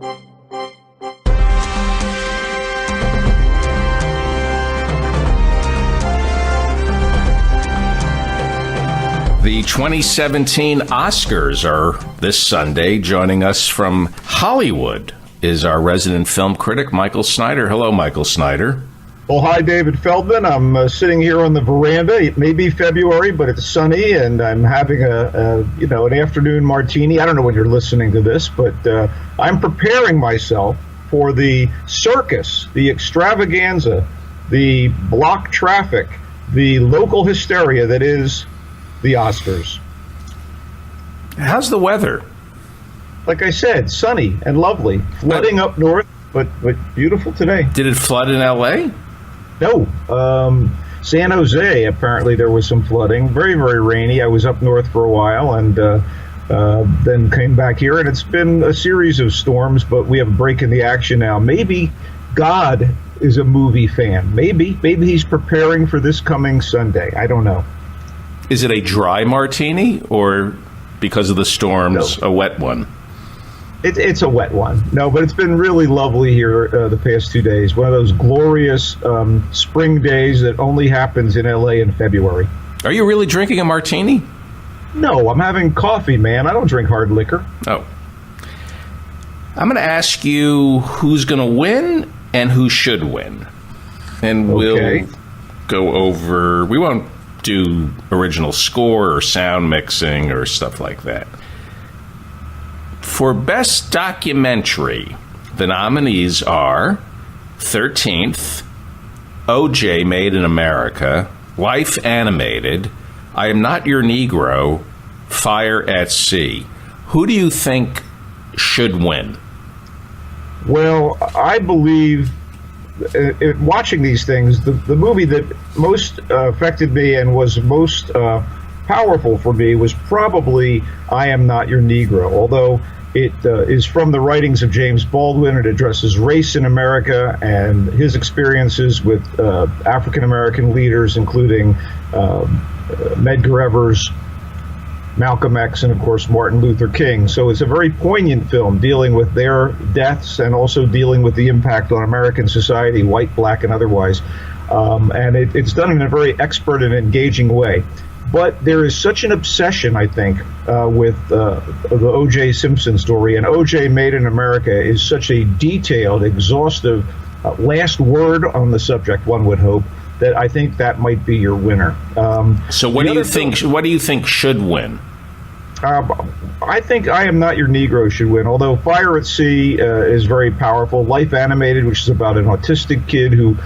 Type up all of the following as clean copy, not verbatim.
The 2017 Oscars are this Sunday. Joining us from Hollywood is our resident film critic, Michael Snyder. Hello, Michael Snyder. Well, hi, David Feldman. I'm sitting here on the veranda. It may be February, but it's sunny, and I'm having an afternoon martini. I don't know when you're listening to this, but I'm preparing myself for the circus, the extravaganza, the block traffic, the local hysteria that is the Oscars. How's the weather? Like I said, sunny and lovely. Flooding up north, but beautiful today. Did it flood in L.A.? No. San Jose, apparently there was some flooding. Very, very rainy. I was up north for a while and then came back here, and it's been a series of storms, but we have a break in the action now. Maybe God is a movie fan. Maybe he's preparing for this coming Sunday. I don't know. Is it a dry martini, or because of the storms, a wet one? It's a wet one. No, but it's been really lovely here the past 2 days. One of those glorious spring days that only happens in L.A. in February. Are you really drinking a martini? No, I'm having coffee, man. I don't drink hard liquor. Oh. I'm going to ask you who's going to win and who should win. And we'll go over... We won't do original score or sound mixing or stuff like that. For Best Documentary, the nominees are 13th, O.J. Made in America, Life Animated, I Am Not Your Negro, Fire at Sea. Who do you think should win? Well, I believe, watching these things, the movie that most affected me and was most powerful for me was probably I Am Not Your Negro, although it is from the writings of James Baldwin. It addresses race in America and his experiences with African-American leaders, including Medgar Evers, Malcolm X, and, of course, Martin Luther King. So it's a very poignant film dealing with their deaths and also dealing with the impact on American society, white, black, and otherwise. And it's done in a very expert and engaging way. But there is such an obsession, I think, with the O.J. Simpson story. And O.J. Made in America is such a detailed, exhaustive last word on the subject, one would hope, that I think that might be your winner. So what do you think? What do you think should win? I think I Am Not Your Negro should win, although Fire at Sea is very powerful. Life Animated, which is about an autistic kid who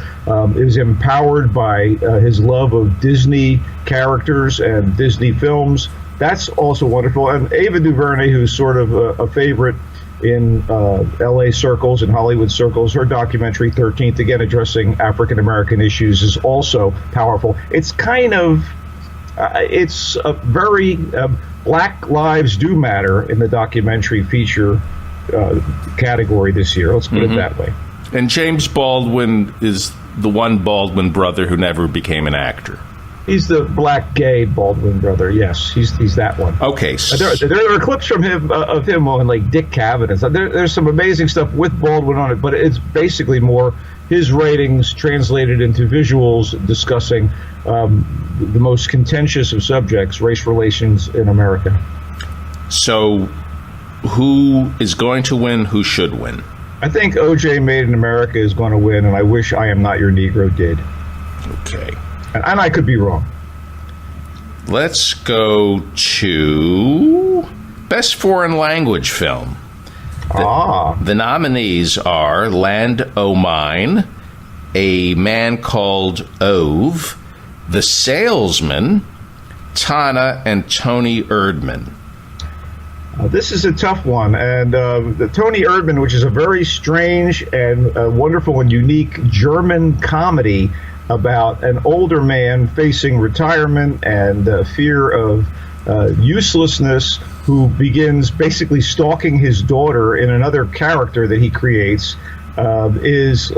is empowered by his love of Disney characters and Disney films. That's also wonderful. And Ava DuVernay, who's sort of a favorite in L.A. circles and Hollywood circles, her documentary 13th, again addressing African-American issues, is also powerful. It's kind of, it's a very... Black Lives Do Matter in the documentary feature category this year. Let's put it that way. And James Baldwin is the one Baldwin brother who never became an actor. He's the black gay Baldwin brother. Yes, he's that one. Okay. There are clips from him of him on like Dick Cavett. There's some amazing stuff with Baldwin on it, but it's basically more his writings translated into visuals discussing the most contentious of subjects, race relations in America. So who is going to win? Who should win? I think O.J. Made in America is going to win, and I wish I Am Not Your Negro did. Okay. And I could be wrong. Let's go to Best Foreign Language Film. The nominees are Land O' Mine, A Man Called Ove, The Salesman, Tana, and Tony Erdmann. This is a tough one, and the Tony Erdmann, which is a very strange and wonderful and unique German comedy about an older man facing retirement and fear of uselessness, who begins basically stalking his daughter in another character that he creates. It's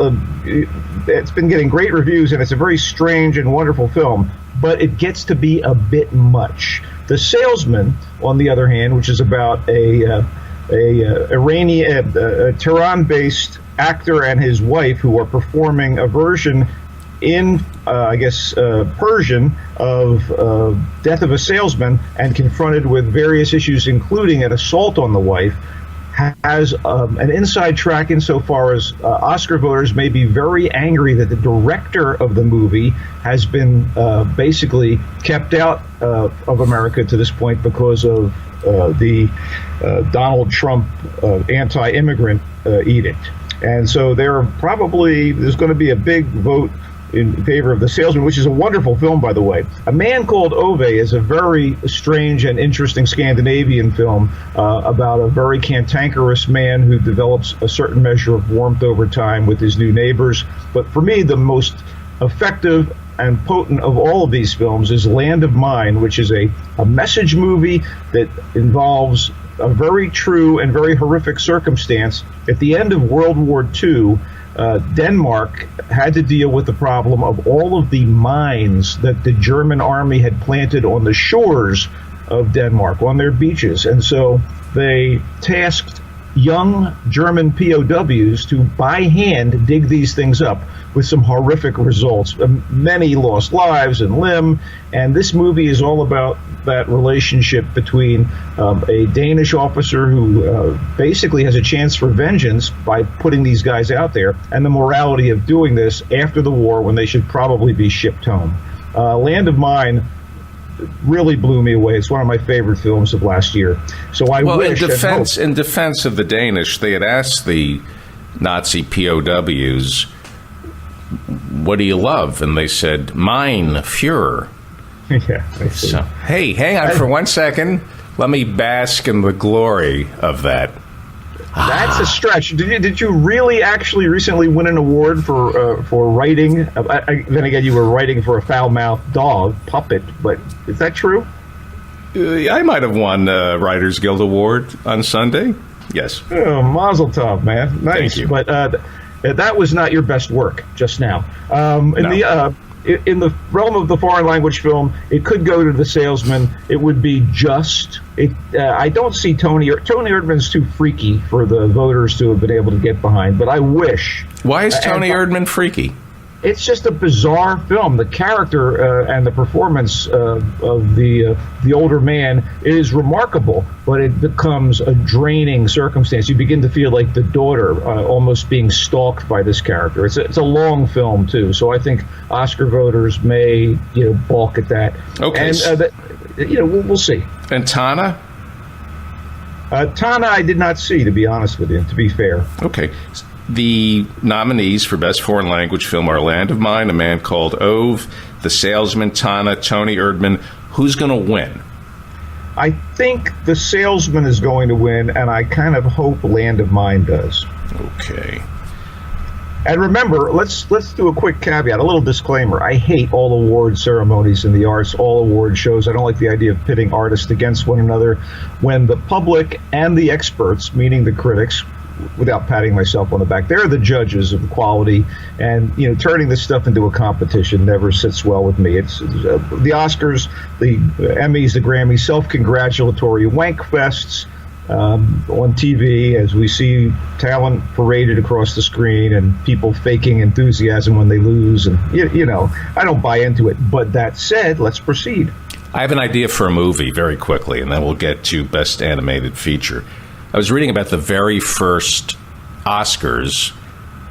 been getting great reviews, and it's a very strange and wonderful film, but it gets to be a bit much. The Salesman, on the other hand, which is about a a Tehran-based actor and his wife who are performing a version in, Persian of Death of a Salesman, and confronted with various issues, including an assault on the wife, has an inside track insofar as Oscar voters may be very angry that the director of the movie has been basically kept out of America to this point because of the Donald Trump anti-immigrant edict. And so there's going to be a big vote in favor of The Salesman, which is a wonderful film, by the way. A Man Called Ove is a very strange and interesting Scandinavian film about a very cantankerous man who develops a certain measure of warmth over time with his new neighbors. But for me, the most effective and potent of all of these films is Land of Mine, which is a message movie that involves a very true and very horrific circumstance. At the end of World War II, Denmark had to deal with the problem of all of the mines that the German army had planted on the shores of Denmark, on their beaches. And so they tasked young German POWs to, by hand, dig these things up with some horrific results. Many lost lives and limb. And this movie is all about that relationship between a Danish officer who basically has a chance for vengeance by putting these guys out there, and the morality of doing this after the war when they should probably be shipped home. Land of Mine really blew me away. It's one of my favorite films of last year. So I wish... In defense of the Danish, they had asked the Nazi POWs, what do you love? And they said, Mein Führer. Yeah, I see. So, hey, hang on for 1 second. Let me bask in the glory of that. That's a stretch. Did you really actually recently win an award for writing? Then again, you were writing for a foul-mouthed dog puppet, but is that true? I might have won a Writers Guild Award on Sunday. Yes. Oh, Mazel Tov, man. Nice. Thank you. But that was not your best work just now. No. In the realm of the foreign language film, it could go to The Salesman. It would be just. I don't see Tony Erdmann's too freaky for the voters to have been able to get behind, but I wish. Why is Tony Erdmann freaky? It's just a bizarre film. The character and the performance of the older man is remarkable, but it becomes a draining circumstance. You begin to feel like the daughter almost being stalked by this character. It's a long film too, so I think Oscar voters may balk at that. Okay, and we'll see. And Tana? Tana, I did not see, to be honest with you. To be fair. Okay. The nominees for Best Foreign Language Film are Land of Mine, A Man Called Ove, The Salesman, Tana, Tony Erdmann. Who's going to win? I think The Salesman is going to win, and I kind of hope Land of Mine does. Okay. And remember, let's do a quick caveat, a little disclaimer. I hate all award ceremonies in the arts, all award shows. I don't like the idea of pitting artists against one another when the public and the experts, meaning the critics, without patting myself on the back, they're the judges of quality, and turning this stuff into a competition never sits well with me. It's the Oscars, the Emmys, the Grammys, self-congratulatory wank fests on TV as we see talent paraded across the screen and people faking enthusiasm when they lose, and I don't buy into it. But that said, let's proceed. I have an idea for a movie very quickly, and then we'll get to Best Animated Feature. I was reading about the very first Oscars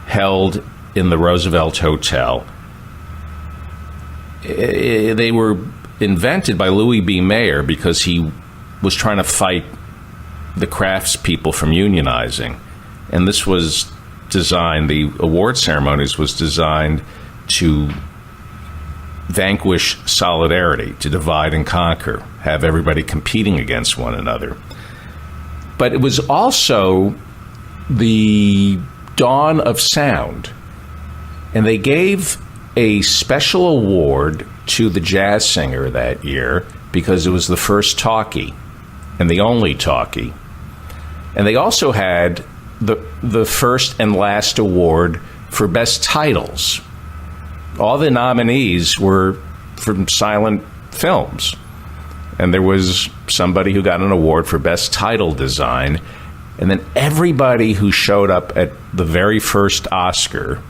held in the Roosevelt Hotel. They were invented by Louis B. Mayer because he was trying to fight the craftspeople from unionizing. And this was designed, the award ceremonies was designed to vanquish solidarity, to divide and conquer, have everybody competing against one another. But it was also the dawn of sound. And they gave a special award to the jazz singer that year because it was the first talkie and the only talkie. And they also had the first and last award for best titles. All the nominees were from silent films. And there was somebody who got an award for best title design. And then everybody who showed up at the very first Oscar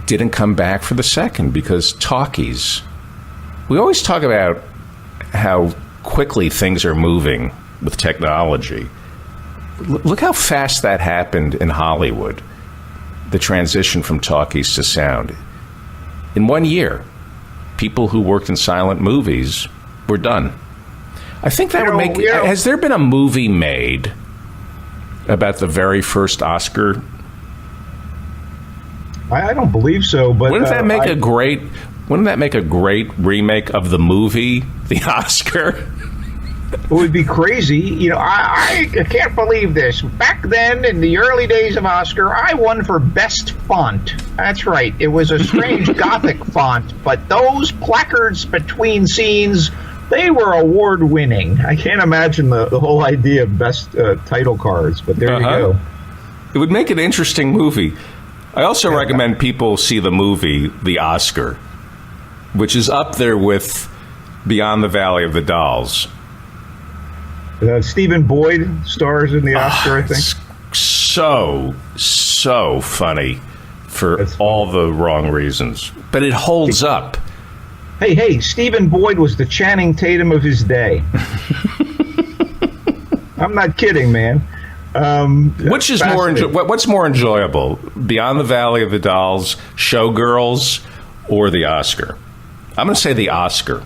didn't come back for the second because talkies. We always talk about how quickly things are moving with technology. Look how fast that happened in Hollywood, the transition from talkies to sound. In 1 year, people who worked in silent movies were done. I think that would make... Has there been a movie made about the very first Oscar? I don't believe so, but... Wouldn't that make a great remake of the movie, The Oscar? It would be crazy. You know, I can't believe this. Back then, in the early days of Oscar, I won for Best Font. That's right. It was a strange Gothic font, but those placards between scenes, they were award-winning. I can't imagine the whole idea of best title cards, but there you go. It would make an interesting movie. I also recommend people see the movie The Oscar, which is up there with Beyond the Valley of the Dolls. Stephen Boyd stars in The Oscar, I think. So funny for all the wrong reasons. But it holds up. Hey, Stephen Boyd was the Channing Tatum of his day. I'm not kidding, man. Which is what's more enjoyable, Beyond the Valley of the Dolls, Showgirls, or the Oscar? I'm going to say the Oscar.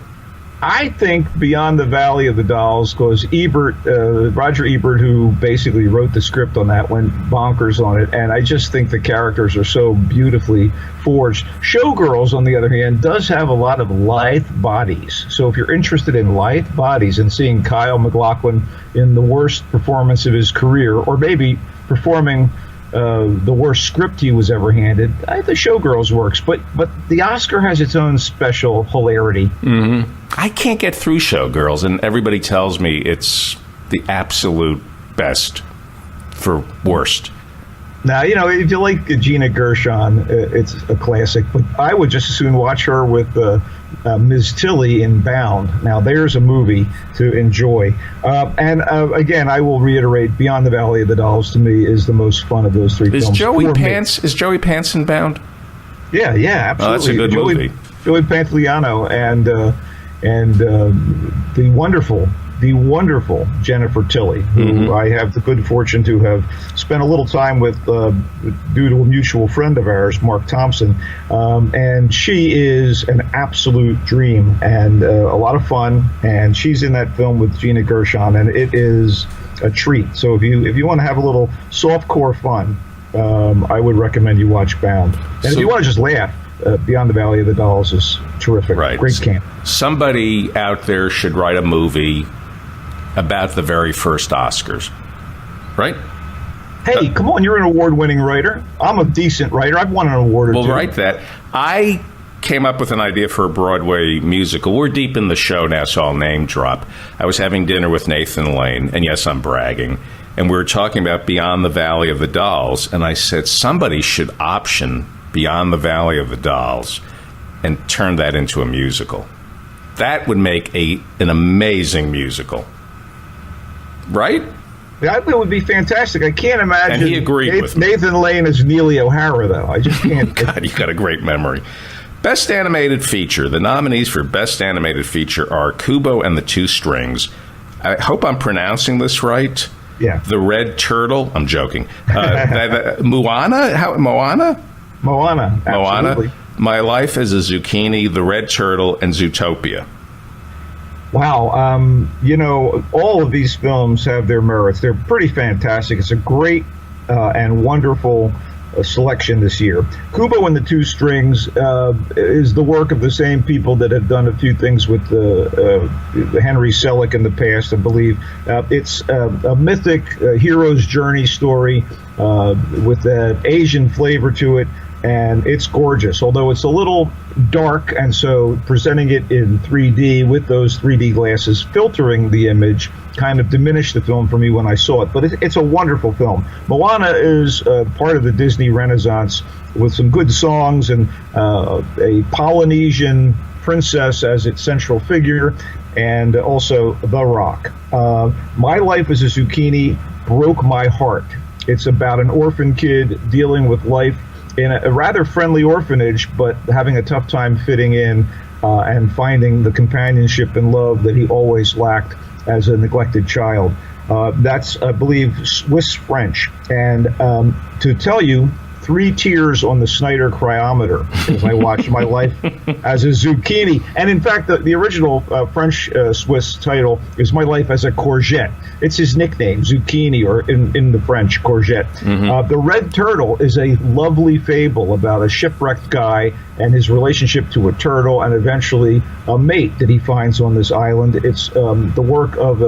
I think Beyond the Valley of the Dolls, because Roger Ebert, who basically wrote the script on that, went bonkers on it, and I just think the characters are so beautifully forged. Showgirls, on the other hand, does have a lot of lithe bodies. So if you're interested in lithe bodies and seeing Kyle MacLachlan in the worst performance of his career, or maybe performing the worst script he was ever handed, the Showgirls works, but the Oscar has its own special hilarity. Mm-hmm. I can't get through Showgirls, and everybody tells me it's the absolute best for worst. Now, you know, if you like Gina Gershon, it's a classic, but I would just as soon watch her with Ms. Tilly in Bound. Now, there's a movie to enjoy. And again, I will reiterate, Beyond the Valley of the Dolls, to me, is the most fun of those three films. Is Joey Pants in Bound? Yeah, absolutely. Oh, that's a good movie. Joey Pantoliano and the wonderful Jennifer Tilly, who I have the good fortune to have spent a little time with due to a mutual friend of ours, Mark Thompson. And she is an absolute dream and a lot of fun. And she's in that film with Gina Gershon, and it is a treat. So if you want to have a little softcore fun, I would recommend you watch Bound. And if you want to just laugh, Beyond the Valley of the Dolls is terrific. Right. Great camp. Somebody out there should write a movie about the very first Oscars. Right? Hey, come on, you're an award-winning writer. I'm a decent writer. I've won an award or two. Well, write that. I came up with an idea for a Broadway musical. We're deep in the show now, so I'll name drop. I was having dinner with Nathan Lane, and yes, I'm bragging, and we were talking about Beyond the Valley of the Dolls, and I said somebody should option Beyond the Valley of the Dolls and turn that into a musical. That would make an amazing musical. Right? That would be fantastic. I can't imagine. And he agreed with me. Nathan Lane as Neely O'Hara, though. I just can't. God, you got a great memory. Best Animated Feature. The nominees for Best Animated Feature are Kubo and the Two Strings. I hope I'm pronouncing this right. Yeah. The Red Turtle. I'm joking. Moana? Moana? Moana. Absolutely. Moana. My Life as a Zucchini, The Red Turtle, and Zootopia. Wow. You know, all of these films have their merits. They're pretty fantastic. It's a great and wonderful selection this year. Kubo and the Two Strings is the work of the same people that have done a few things with Henry Selick in the past, I believe. It's a mythic hero's journey story with an Asian flavor to it. And it's gorgeous, although it's a little dark, and so presenting it in 3D with those 3D glasses filtering the image kind of diminished the film for me when I saw it. But it's a wonderful film. Moana is part of the Disney Renaissance with some good songs and a Polynesian princess as its central figure, and also The Rock. My Life as a Zucchini broke my heart. It's about an orphan kid dealing with life in a rather friendly orphanage, but having a tough time fitting in and finding the companionship and love that he always lacked as a neglected child. That's, I believe, Swiss French. And to tell you, 3 tears on the Snyder cryometer as I watched my life as a zucchini. And in fact, the original French-Swiss title is My Life as a Courgette. It's his nickname, zucchini, or in the French, courgette. The Red Turtle is a lovely fable about a shipwrecked guy and his relationship to a turtle and eventually a mate that he finds on this island. It's the work of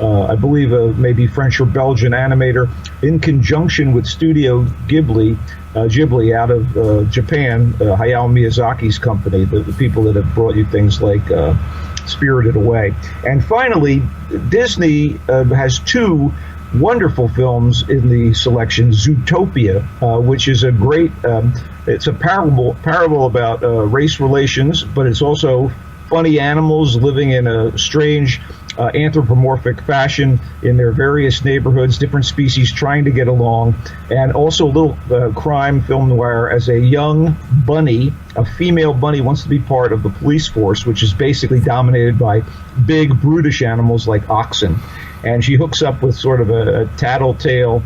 I believe maybe French or Belgian animator in conjunction with Studio Ghibli out of Japan, Hayao Miyazaki's company, the people that have brought you things like Spirited Away. And finally, Disney has 2 wonderful films in the selection. Zootopia, which is a great, it's a parable about race relations, but it's also funny animals living in a strange anthropomorphic fashion in their various neighborhoods, different species trying to get along, and also a little crime film noir as a young bunny, a female bunny, wants to be part of the police force, which is basically dominated by big, brutish animals like oxen. And she hooks up with sort of a tattletale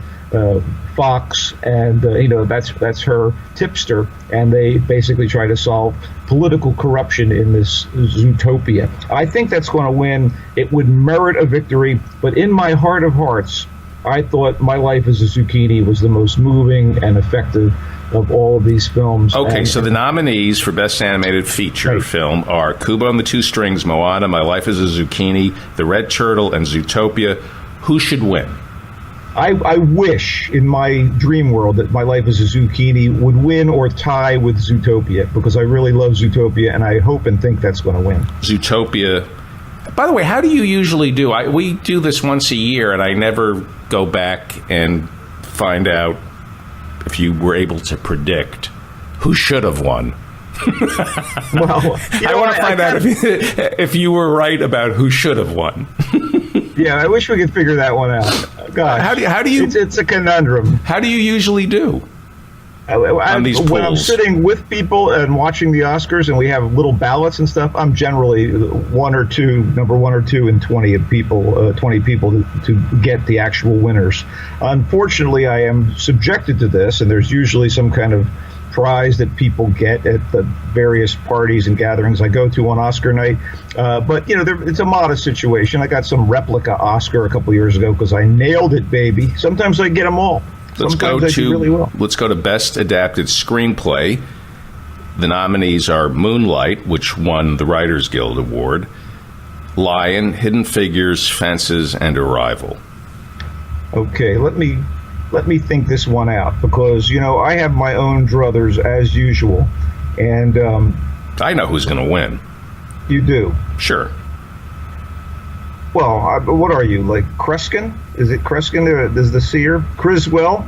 fox, and that's her tipster, and they basically try to solve political corruption in this Zootopia. I think that's going to win. It would merit a victory, but in my heart of hearts, I thought My Life as a Zucchini was the most moving and effective of all of these films. Okay, so the nominees for Best Animated Feature Film are Kubo and the Two Strings, Moana, My Life as a Zucchini, The Red Turtle, and Zootopia. Who should win? I wish in my dream world that My Life as a Zucchini would win or tie with Zootopia, because I really love Zootopia, and I hope and think that's going to win. Zootopia. By the way, how do you usually do? We do this once a year, and I never go back and find out if you were able to predict who should have won. Well, I want to find out if you were right about who should have won. Yeah, I wish we could figure that one out. Gosh, how do you? It's a conundrum. How do you usually do on these polls? When I'm sitting with people and watching the Oscars, and we have little ballots and stuff, I'm generally number 1 or 2 in 20 people to get the actual winners. Unfortunately, I am subjected to this, and there's usually some kind of prize that people get at the various parties and gatherings I go to on Oscar night. But, it's a modest situation. I got some replica Oscar a couple years ago because I nailed it, baby. Sometimes I get them all. Let's go to Best Adapted Screenplay. The nominees are Moonlight, which won the Writers Guild Award, Lion, Hidden Figures, Fences, and Arrival. Okay, let me think this one out, because I have my own druthers as usual, and I know who's going to win. You do? Sure. Well, what are you, like Kreskin? Is it Kreskin? Is the seer Criswell?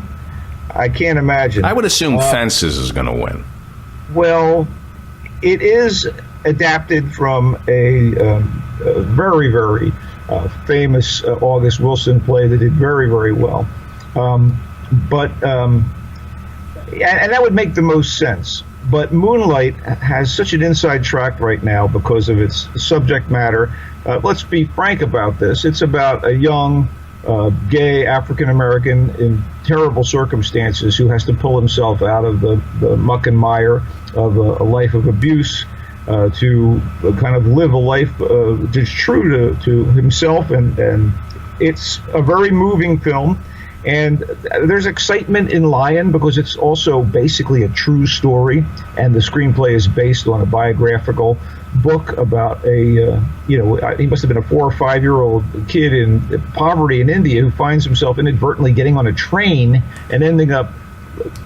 I can't imagine. I would assume Fences is going to win. Well, it is adapted from a very, very famous August Wilson play that did very, very well. And that would make the most sense. But Moonlight has such an inside track right now because of its subject matter. Let's be frank about this. It's about a young, gay African-American in terrible circumstances who has to pull himself out of the muck and mire of a life of abuse to kind of live a life that's true to himself. And it's a very moving film. And there's excitement in Lion because it's also basically a true story, and the screenplay is based on a biographical book about he must have been a 4 or 5 year old kid in poverty in India who finds himself inadvertently getting on a train and ending up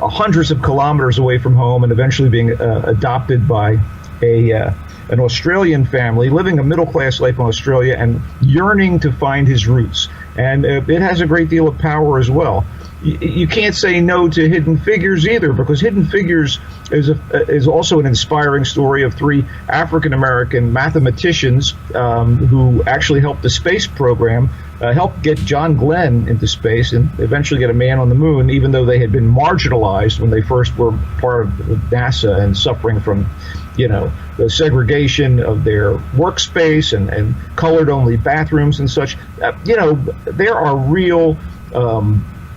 hundreds of kilometers away from home, and eventually being adopted by an Australian family, living a middle-class life in Australia and yearning to find his roots. And it has a great deal of power as well. You can't say no to Hidden Figures either, because Hidden Figures is also an inspiring story of 3 African-American mathematicians who actually helped the space program helped get John Glenn into space and eventually get a man on the moon, even though they had been marginalized when they first were part of NASA and suffering from, the segregation of their workspace and colored-only bathrooms and such. There are real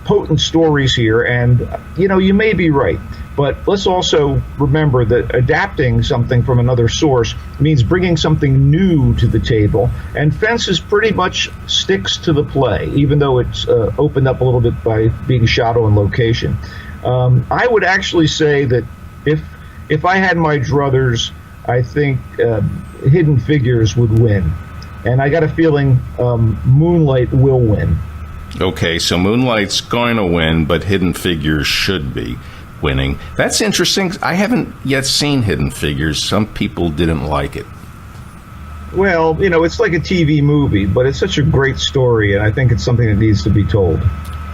potent stories here, and, you may be right. But let's also remember that adapting something from another source means bringing something new to the table. And Fences pretty much sticks to the play, even though it's opened up a little bit by being shot on location. I would actually say that if I had my druthers, I think Hidden Figures would win. And I got a feeling Moonlight will win. Okay, so Moonlight's going to win, but Hidden Figures should be winning. That's interesting. I haven't yet seen Hidden Figures. Some people didn't like it. Well, it's like a TV movie, but it's such a great story, and I think it's something that needs to be told.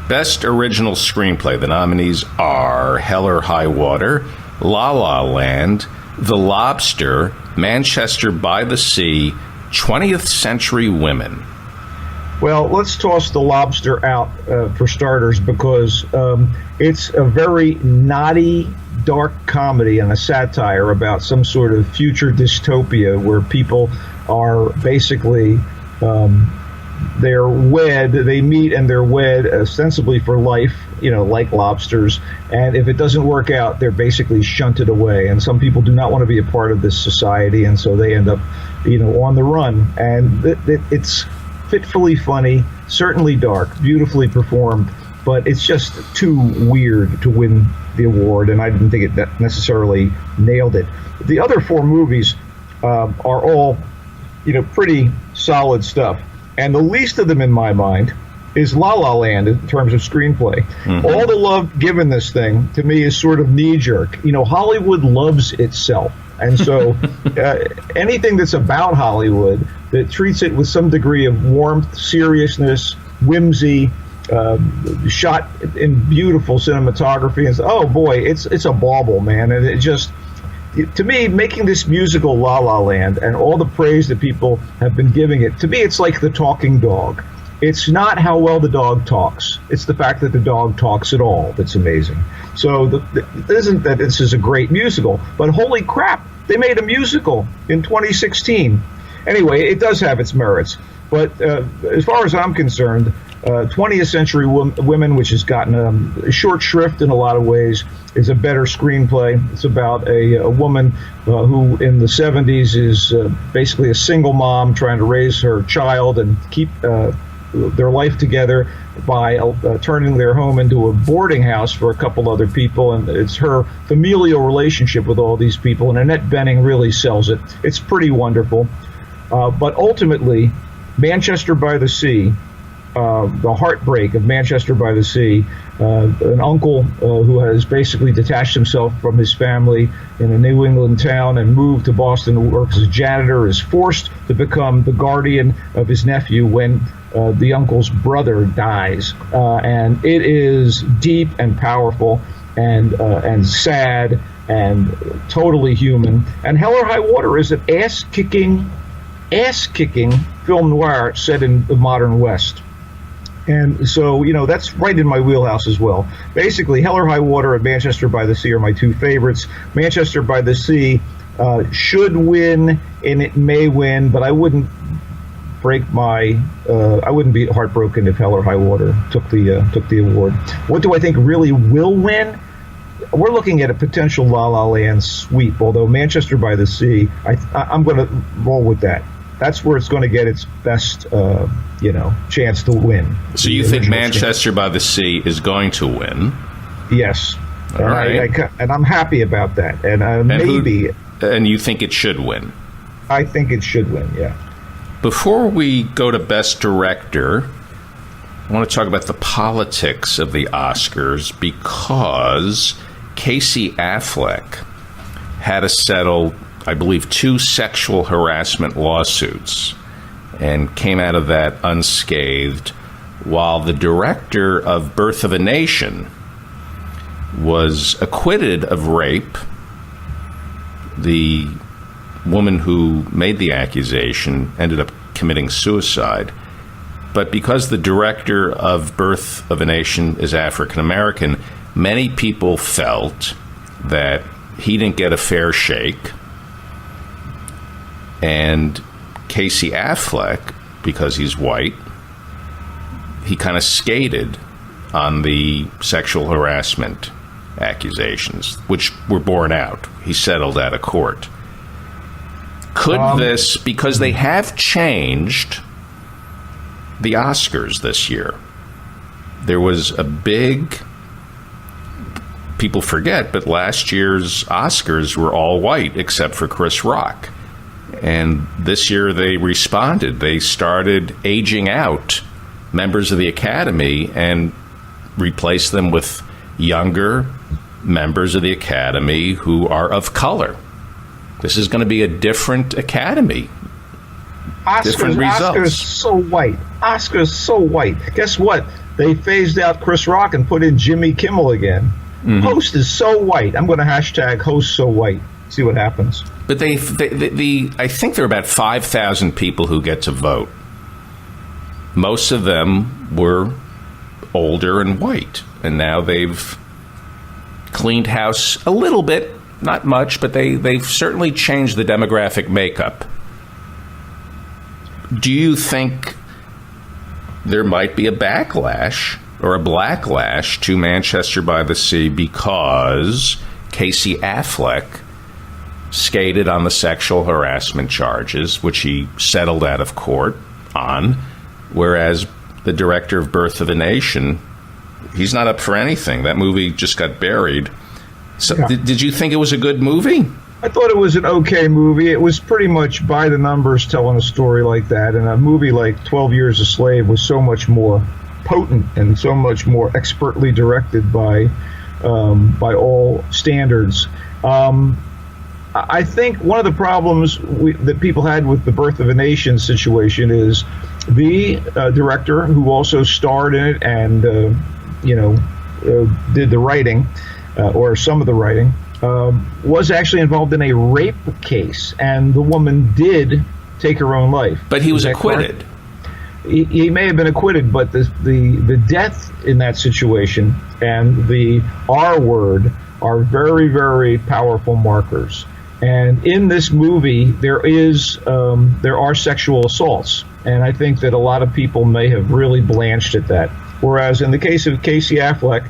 Best Original Screenplay. The nominees are Hell or High Water, La La Land, The Lobster, Manchester by the Sea, 20th Century Women. Well, let's toss The Lobster out for starters, because it's a very naughty, dark comedy and a satire about some sort of future dystopia where people are basically they're wed, they meet and they're wed ostensibly for life, like lobsters. And if it doesn't work out, they're basically shunted away. And some people do not want to be a part of this society, and so they end up, on the run. And it's fitfully funny, certainly dark, beautifully performed, but it's just too weird to win the award, and I didn't think it necessarily nailed it. The other four movies are all, pretty solid stuff, and the least of them in my mind is La La Land in terms of screenplay. Mm-hmm. All the love given this thing, to me, is sort of knee-jerk. Hollywood loves itself. And so anything that's about Hollywood that treats it with some degree of warmth, seriousness, whimsy, shot in beautiful cinematography, and oh boy, it's a bauble, man. And it just, to me, making this musical La La Land and all the praise that people have been giving it, to me it's like the talking dog. It's not how well the dog talks. It's the fact that the dog talks at all that's amazing. So it isn't that this is a great musical, but holy crap, they made a musical in 2016. Anyway, it does have its merits. But as far as I'm concerned, 20th Century Women, which has gotten a short shrift in a lot of ways, is a better screenplay. It's about a woman who in the 70s is basically a single mom trying to raise her child and keep their life together by turning their home into a boarding house for a couple other people, and it's her familial relationship with all these people, and Annette Bening really sells it. It's pretty wonderful. But ultimately, Manchester by the Sea, the heartbreak of Manchester by the Sea, an uncle who has basically detached himself from his family in a New England town and moved to Boston to work as a janitor, is forced to become the guardian of his nephew when the uncle's brother dies. And it is deep and powerful and sad and totally human. And Hell or High Water is an ass-kicking film noir set in the modern West. And so, that's right in my wheelhouse as well. Basically, Hell or High Water and Manchester by the Sea are my two favorites. Manchester by the Sea should win, and it may win, but I wouldn't I wouldn't be heartbroken if Hell or High Water took the award. What do I think really will win? We're looking at a potential La La Land sweep, although Manchester by the Sea, I'm going to roll with that. That's where it's going to get its best, chance to win. So you think Manchester by the Sea is going to win? Yes. All right. And I'm happy about that. And maybe. And you think it should win? I think it should win, yeah. Before we go to Best Director, I want to talk about the politics of the Oscars, because Casey Affleck had to settle, I believe, 2 sexual harassment lawsuits and came out of that unscathed, while the director of Birth of a Nation was acquitted of rape. The woman who made the accusation ended up committing suicide. but because the director of Birth of a Nation is African American, many people felt that he didn't get a fair shake. And Casey Affleck, because he's white, he kind of skated on the sexual harassment accusations, which were borne out. He settled out of court. Could this, because they have changed the Oscars this year. There was a big, people forget, but last year's Oscars were all white except for Chris Rock. And this year they responded. They started aging out members of the Academy and replaced them with younger members of the Academy who are of color. This is going to be a different Academy. Different results. Oscar's so white. Oscar's so white. Guess what? They phased out Chris Rock and put in Jimmy Kimmel again. Mm-hmm. Host is so white. I'm going to hashtag host so white. See what happens. But I think there are about 5,000 people who get to vote. Most of them were older and white, and now they've cleaned house a little bit, not much, but they've certainly changed the demographic makeup. Do you think there might be a backlash or a blacklash to Manchester by the Sea because Casey Affleck skated on the sexual harassment charges, which he settled out of court on, whereas the director of Birth of a Nation, he's not up for anything. That movie just got buried. So yeah. Did you think it was a good movie? I thought it was an okay movie. It was pretty much by the numbers telling a story like that. And a movie like 12 Years a Slave was so much more potent and so much more expertly directed by all standards. I think one of the problems that people had with the Birth of a Nation situation is the director, who also starred in it and did the writing, or some of the writing, was actually involved in a rape case, and the woman did take her own life. But he was acquitted. He may have been acquitted, but the death in that situation and the R word are very, very powerful markers. And in this movie, there are sexual assaults, and I think that a lot of people may have really blanched at that. Whereas in the case of Casey Affleck,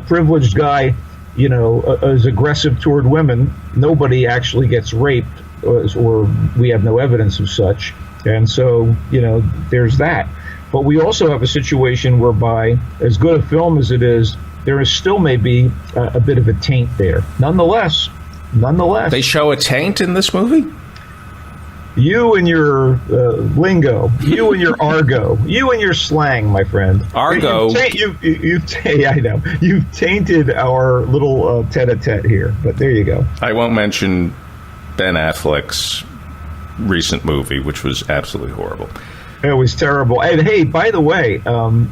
privileged guy, is aggressive toward women. Nobody actually gets raped, or we have no evidence of such. And so, there's that. But we also have a situation whereby, as good a film as it is, there is still maybe a bit of a taint there. Nonetheless, they show a taint in this movie? You and your lingo, you and your argot, you and your slang, my friend. Argot. I know. You've tainted our little tete-a-tete here, but there you go. I won't mention Ben Affleck's recent movie, which was absolutely horrible. It was terrible. And hey, by the way,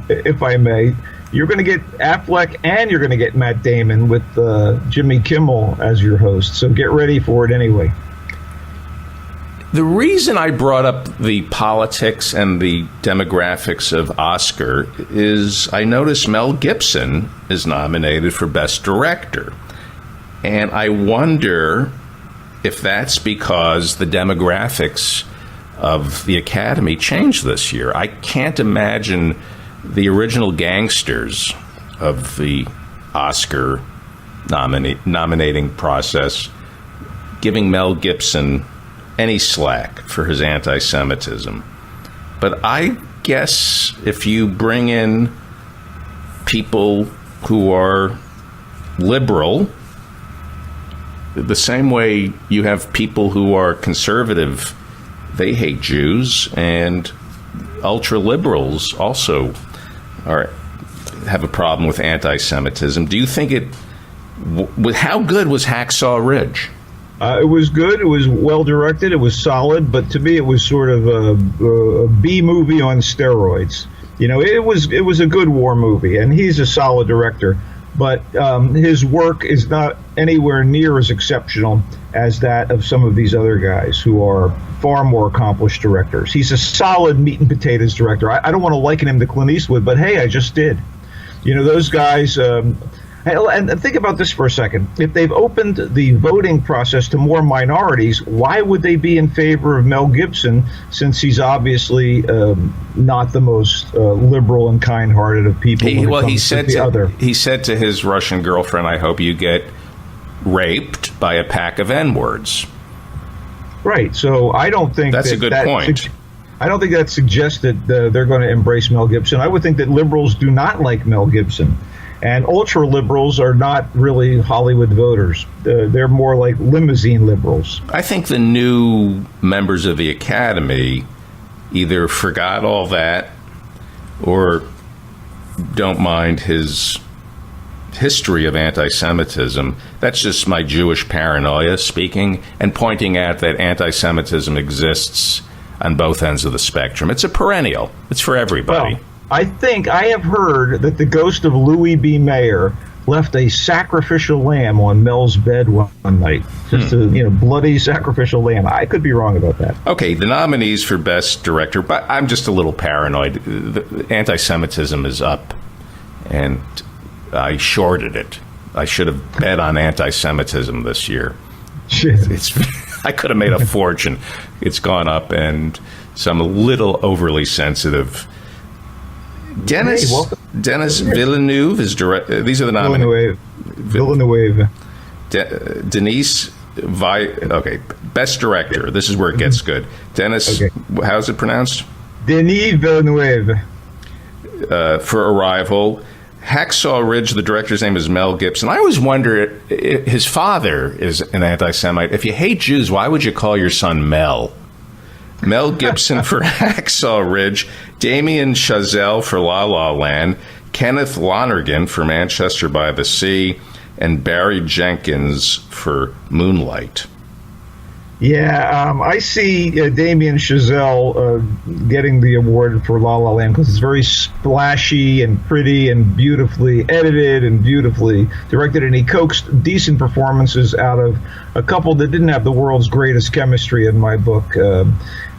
if I may, you're going to get Affleck and you're going to get Matt Damon with Jimmy Kimmel as your host. So get ready for it anyway. The reason I brought up the politics and the demographics of Oscar is I noticed Mel Gibson is nominated for Best Director. And I wonder if that's because the demographics of the Academy changed this year. I can't imagine the original gangsters of the Oscar nominating process giving Mel Gibson any slack for his anti-Semitism. But I guess if you bring in people who are liberal, the same way you have people who are conservative, they hate Jews, and ultra-liberals also have a problem with anti-Semitism. Do you think how good was Hacksaw Ridge? It was good. It was well directed. It was solid. But to me, it was sort of a B movie on steroids. It was a good war movie, and he's a solid director. but his work is not anywhere near as exceptional as that of some of these other guys who are far more accomplished directors. He's a solid meat and potatoes director. I don't want to liken him to Clint Eastwood, but hey, I just did. You know, those guys. And think about this for a second. If they've opened the voting process to more minorities, why would they be in favor of Mel Gibson, since he's obviously not the most liberal and kind-hearted of people? He said to his Russian girlfriend, "I hope you get raped by a pack of N-words." Right. So I don't think that's a good point. I don't think that suggests that they're going to embrace Mel Gibson. I would think that liberals do not like Mel Gibson. And ultra-liberals are not really Hollywood voters. They're more like limousine liberals. I think the new members of the Academy either forgot all that or don't mind his history of anti-Semitism. That's just my Jewish paranoia speaking and pointing out that anti-Semitism exists on both ends of the spectrum. It's a perennial. It's for everybody. Well, I have heard that the ghost of Louis B. Mayer left a sacrificial lamb on Mel's bed one night. Just a bloody sacrificial lamb. I could be wrong about that. Okay, the nominees for Best Director, but I'm just a little paranoid. The anti-Semitism is up, and I shorted it. I should have bet on anti-Semitism this year. I could have made a fortune. It's gone up, and so I'm a little overly sensitive. Denis Villeneuve is director. These are the nominees. Villeneuve. Denise okay, Best Director. This is where it gets good. Dennis, how's it pronounced? Denis Villeneuve. For Arrival. Hacksaw Ridge, the director's name is Mel Gibson. I always wonder, his father is an anti-Semite. If you hate Jews, why would you call your son Mel? Mel Gibson for Hacksaw Ridge, Damien Chazelle for La La Land, Kenneth Lonergan for Manchester by the Sea, and Barry Jenkins for Moonlight. Yeah, I see Damien Chazelle getting the award for La La Land because it's very splashy and pretty and beautifully edited and beautifully directed, and he coaxed decent performances out of a couple that didn't have the world's greatest chemistry in my book.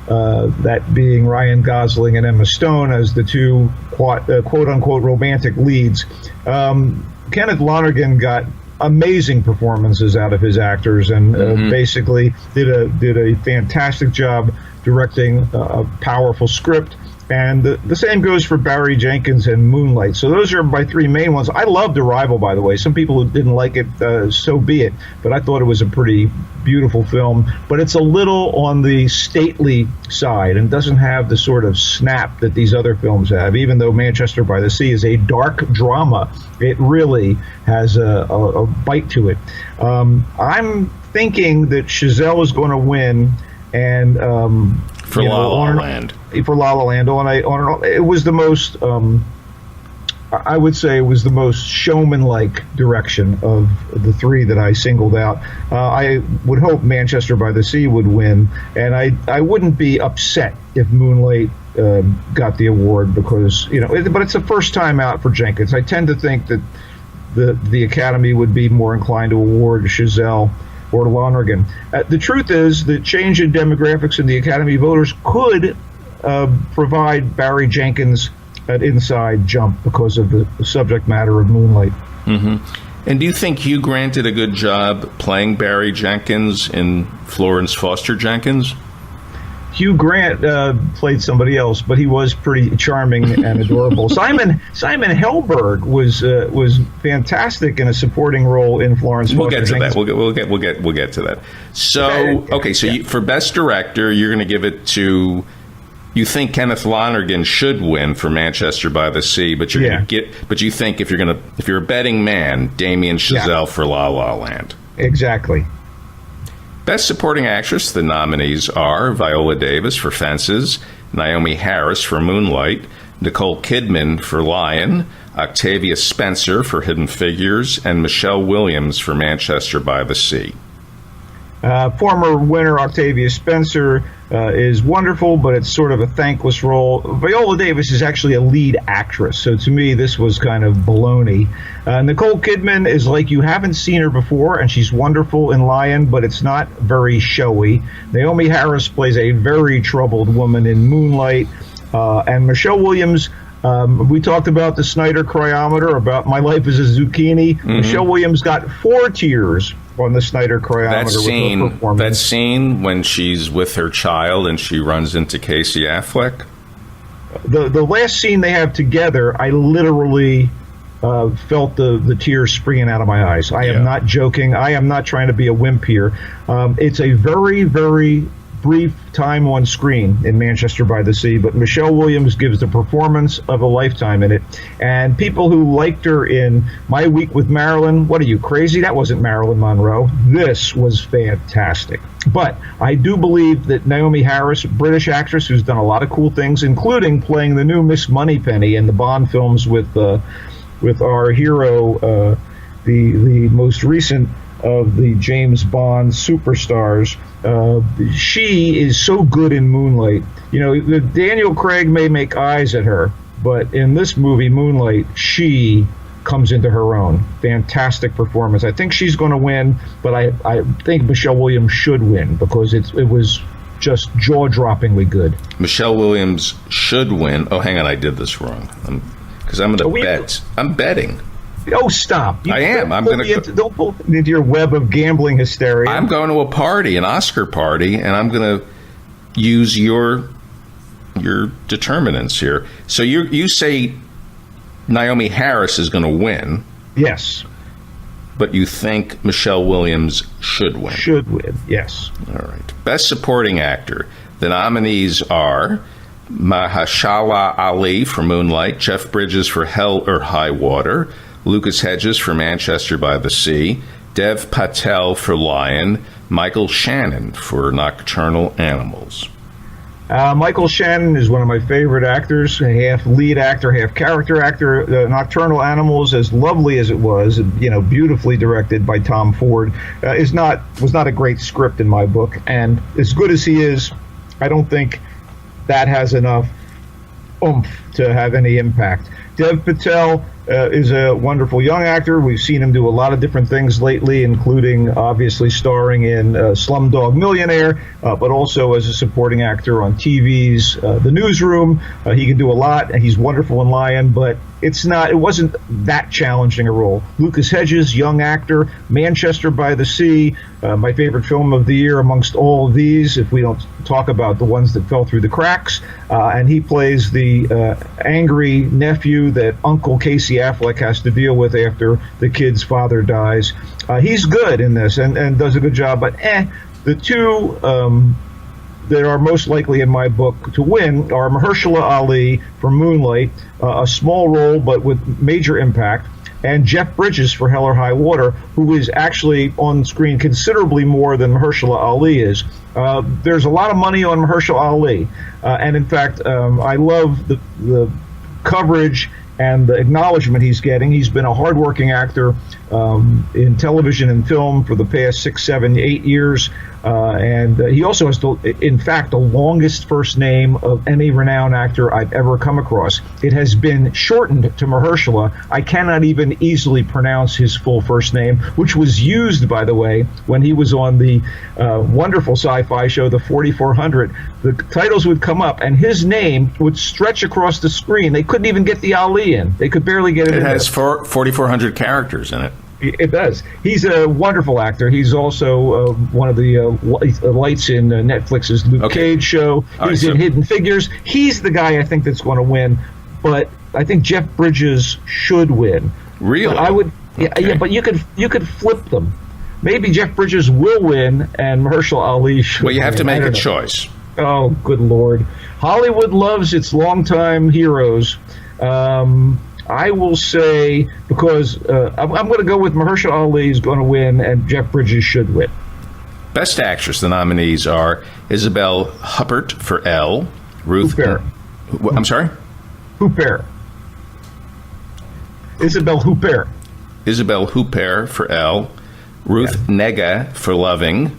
That being Ryan Gosling and Emma Stone as the two quote-unquote romantic leads. Kenneth Lonergan got amazing performances out of his actors and basically did a fantastic job directing a powerful script. And the same goes for Barry Jenkins and Moonlight. So those are my three main ones. I loved Arrival, by the way. Some people who didn't like it, so be it. But I thought it was a pretty beautiful film. But it's a little on the stately side and doesn't have the sort of snap that these other films have. Even though Manchester by the Sea is a dark drama, it really has a bite to it. I'm thinking that Chazelle is going to win. And for La La Land. For La La Land, it was the most, I would say it was the most showman-like direction of the three that I singled out. I would hope Manchester by the Sea would win, and I wouldn't be upset if Moonlight got the award because, but it's the first time out for Jenkins. I tend to think that the Academy would be more inclined to award Chazelle or Lonergan. The truth is that change in demographics in the Academy voters could provide Barry Jenkins an inside jump because of the subject matter of Moonlight. Mm-hmm. And do you think Hugh Grant did a good job playing Barry Jenkins in Florence Foster Jenkins? Hugh Grant played somebody else, but he was pretty charming and adorable. Simon Helberg was fantastic in a supporting role in Florence. We'll get to that. We'll get to that. So for Best Director, you're going to give it to. You think Kenneth Lonergan should win for Manchester by the Sea, but you're going to get. But you think if you're a betting man, Damien Chazelle for La La Land. Exactly. Best Supporting Actress, the nominees are Viola Davis for Fences, Naomi Harris for Moonlight, Nicole Kidman for Lion, Octavia Spencer for Hidden Figures, and Michelle Williams for Manchester by the Sea. Former winner Octavia Spencer is wonderful, but it's sort of a thankless role. Viola Davis is actually a lead actress, so to me this was kind of baloney. Nicole Kidman is like you haven't seen her before, and she's wonderful in Lion, but it's not very showy. Naomi Harris plays a very troubled woman in Moonlight, and Michelle Williams. We talked about the Snyder cryometer, about My Life as a Zucchini. Mm-hmm. Michelle Williams got 4 tears on the Snyder cryometer. That scene when she's with her child and she runs into Casey Affleck? The last scene they have together, I literally felt the tears springing out of my eyes. I am not joking. I am not trying to be a wimp here. It's a very, very brief time on screen in Manchester by the Sea, but Michelle Williams gives the performance of a lifetime in it. And people who liked her in My Week with Marilyn, what are you, crazy? That wasn't Marilyn Monroe. This was fantastic. But I do believe that Naomi Harris, British actress who's done a lot of cool things, including playing the new Miss Moneypenny in the Bond films with our hero, the most recent of the James Bond superstars. She is so good in Moonlight. You know, Daniel Craig may make eyes at her, but in this movie, Moonlight, she comes into her own. Fantastic performance. I think she's going to win, but I think Michelle Williams should win because it was just jaw-droppingly good. Michelle Williams should win. Oh, hang on, I did this wrong. Because I'm going to bet. I'm betting. Oh, stop. I am. I'm going to... Don't pull into your web of gambling hysteria. I'm going to a party, an Oscar party, and I'm going to use your determinants here. So you say Naomi Harris is going to win. Yes. But you think Michelle Williams should win. Should win, yes. All right. Best Supporting Actor. The nominees are Mahershala Ali for Moonlight, Jeff Bridges for Hell or High Water, Lucas Hedges for Manchester by the Sea, Dev Patel for Lion, Michael Shannon for Nocturnal Animals. Michael Shannon is one of my favorite actors, half lead actor, half character actor. Nocturnal Animals, as lovely as it was, beautifully directed by Tom Ford, was not a great script in my book. And as good as he is, I don't think that has enough oomph to have any impact. Dev Patel is a wonderful young actor. We've seen him do a lot of different things lately, including obviously starring in Slumdog Millionaire, but also as a supporting actor on TV's The Newsroom. He can do a lot, and he's wonderful in Lion, but it wasn't that challenging a role. Lucas Hedges, young actor, Manchester by the Sea, my favorite film of the year amongst all of these, if we don't talk about the ones that fell through the cracks. And he plays the angry nephew that Uncle Casey Affleck has to deal with after the kid's father dies. He's good in this and does a good job, but the two that are most likely in my book to win are Mahershala Ali for Moonlight, a small role but with major impact, and Jeff Bridges for Hell or High Water, who is actually on screen considerably more than Mahershala Ali is. There's a lot of money on Mahershala Ali, and in fact, I love the coverage and the acknowledgement he's getting. He's been a hardworking actor in television and film for the past 6, 7, 8 years. And he also has, in fact, the longest first name of any renowned actor I've ever come across. It has been shortened to Mahershala. I cannot even easily pronounce his full first name, which was used, by the way, when he was on the wonderful sci-fi show, The 4400. The titles would come up, and his name would stretch across the screen. They couldn't even get the Ali in. They could barely get it in. It has 4,400 characters in it. It does. He's a wonderful actor. He's also one of the lights in Netflix's Luke Cage show. He's in Hidden Figures. He's the guy I think that's going to win, but I think Jeff Bridges should win. Really? But I would. Yeah, but you could flip them. Maybe Jeff Bridges will win, and Mahershala Ali should. Well, you have win. to make a choice. Oh, good Lord! Hollywood loves its longtime heroes. I will say, because I'm going to go with Mahershala Ali is going to win, and Jeff Bridges should win. Best Actress, the nominees are Isabelle Huppert for Elle, Ruth... Huppert. I'm sorry? Huppert. Isabelle Huppert. Isabelle Huppert for Elle, Ruth Negga for Loving,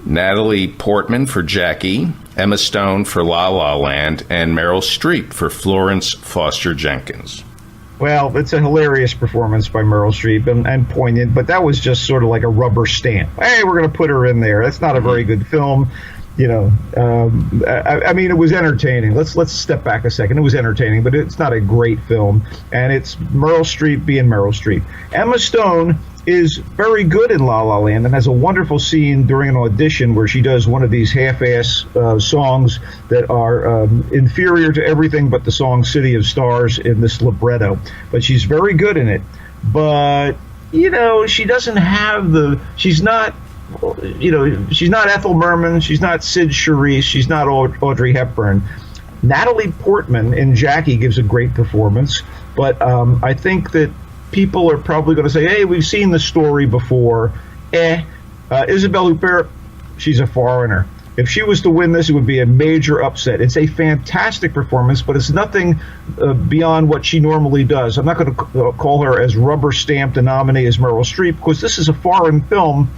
Natalie Portman for Jackie, Emma Stone for La La Land, and Meryl Streep for Florence Foster Jenkins. Well, it's a hilarious performance by Meryl Streep and poignant, but that was just sort of like a rubber stamp. Hey, we're going to put her in there. That's not a very good film. You know, I mean, it was entertaining. Let's step back a second. It was entertaining, but it's not a great film. And it's Meryl Streep being Meryl Streep. Emma Stone is very good in La La Land and has a wonderful scene during an audition where she does one of these half-ass songs that are inferior to everything but the song City of Stars in this libretto. But she's very good in it. But, you know, she doesn't have she's not Ethel Merman, she's not Sid Charisse, she's not Audrey Hepburn. Natalie Portman in Jackie gives a great performance, but I think that people are probably going to say, hey, we've seen the story before. Isabelle Huppert, she's a foreigner. If she was to win this, it would be a major upset. It's a fantastic performance, but it's nothing beyond what she normally does. I'm not going to call her as rubber-stamped a nominee as Meryl Streep, because this is a foreign film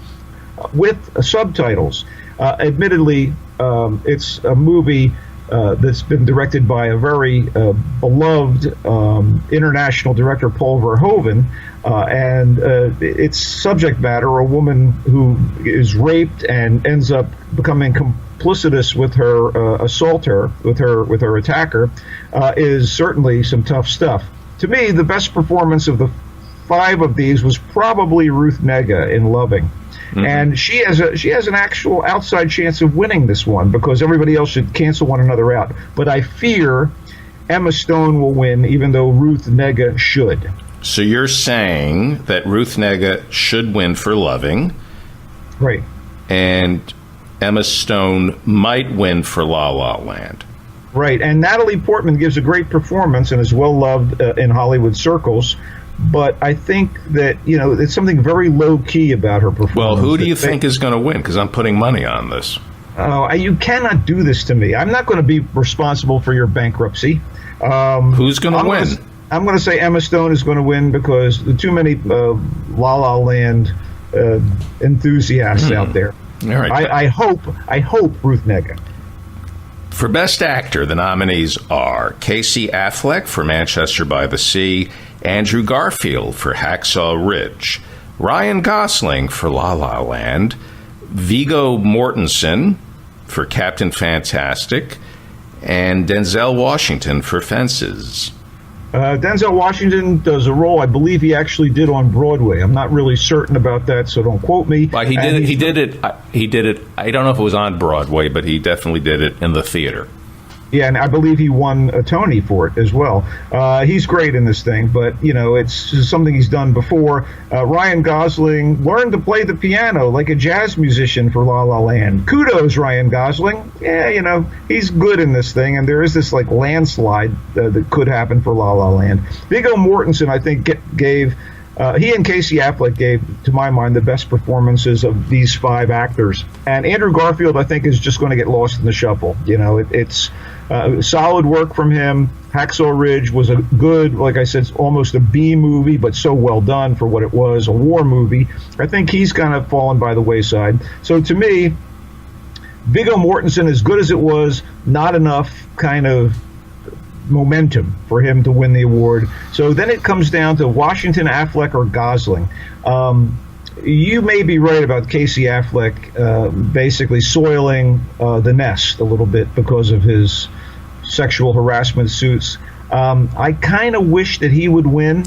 with subtitles. Admittedly, it's a movie that's been directed by a very beloved international director, Paul Verhoeven, and its subject matter, a woman who is raped and ends up becoming complicitous with her assaulter, with her attacker, is certainly some tough stuff. To me, the best performance of the 5 of these was probably Ruth Negga in Loving. Mm-hmm. And she has an actual outside chance of winning this one because everybody else should cancel one another out. But I fear Emma Stone will win, even though Ruth Negga should. So you're saying that Ruth Negga should win for Loving. Right. And Emma Stone might win for La La Land. Right. And Natalie Portman gives a great performance and is well loved in Hollywood circles. But I think that, you know, it's something very low-key about her performance. Well, who do you think is going to win? Because I'm putting money on this. You cannot do this to me. I'm not going to be responsible for your bankruptcy. Who's going to win? I'm going to say Emma Stone is going to win because there are too many La La Land enthusiasts out there. All right. I hope Ruth Negga. For Best Actor, the nominees are Casey Affleck for Manchester by the Sea, Andrew Garfield for Hacksaw Ridge, Ryan Gosling for La La Land, Viggo Mortensen for Captain Fantastic, and Denzel Washington for Fences. Denzel Washington does a role I believe he actually did on Broadway. I'm not really certain about that, so don't quote me. Well, he did it. I don't know if it was on Broadway, but he definitely did it in the theater. Yeah, and I believe he won a Tony for it as well. He's great in this thing, but, you know, it's just something he's done before. Ryan Gosling learned to play the piano like a jazz musician for La La Land. Kudos, Ryan Gosling. Yeah, you know, he's good in this thing, and there is this, like, landslide that could happen for La La Land. Viggo Mortensen, I think, gave... he and Casey Affleck gave, to my mind, the best performances of these 5 actors. And Andrew Garfield, I think, is just going to get lost in the shuffle. You know, it's solid work from him. Hacksaw Ridge was a good, like I said, almost a B movie, but so well done for what it was, a war movie. I think he's kind of fallen by the wayside. So to me, Viggo Mortensen, as good as it was, not enough kind of momentum for him to win the award. So then it comes down to Washington, Affleck, or Gosling. You may be right about Casey Affleck basically soiling the nest a little bit because of his sexual harassment suits. I kind of wish that he would win,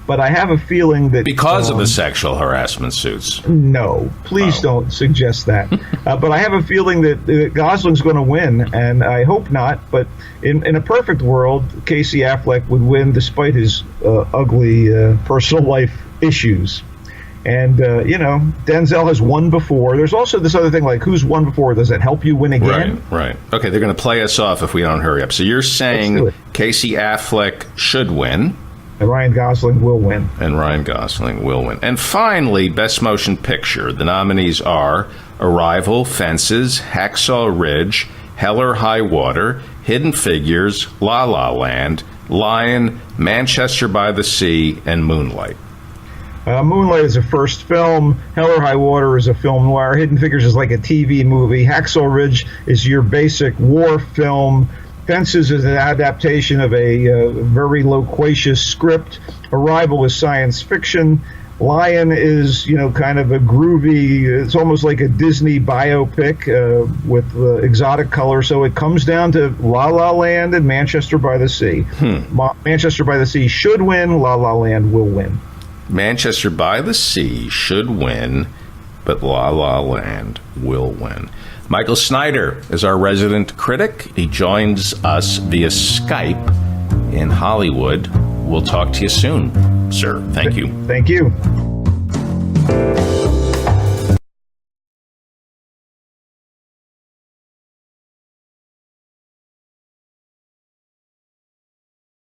but I have a feeling that... Because of the sexual harassment suits. No, please don't suggest that. But I have a feeling that Gosling's going to win, and I hope not. But in a perfect world, Casey Affleck would win despite his ugly personal life issues. And, you know, Denzel has won before. There's also this other thing, like, who's won before? Does that help you win again? Right. Okay, they're going to play us off if we don't hurry up. So you're saying Casey Affleck should win. And Ryan Gosling will win. And finally, Best Motion Picture. The nominees are Arrival, Fences, Hacksaw Ridge, Hell or High Water, Hidden Figures, La La Land, Lion, Manchester by the Sea, and Moonlight. Moonlight is a first film. Hell or High Water is a film noir. Hidden Figures is like a TV movie. Hacksaw Ridge is your basic war film. Fences is an adaptation of a very loquacious script. Arrival is science fiction. Lion is, kind of a groovy, it's almost like a Disney biopic with exotic color. So it comes down to La La Land and Manchester by the Sea. Manchester by the Sea should win. La La Land will win. Manchester by the Sea should win, but La La Land will win. Michael Snyder is our resident critic. He joins us via Skype in Hollywood. We'll talk to you soon, sir. Thank you. Thank you.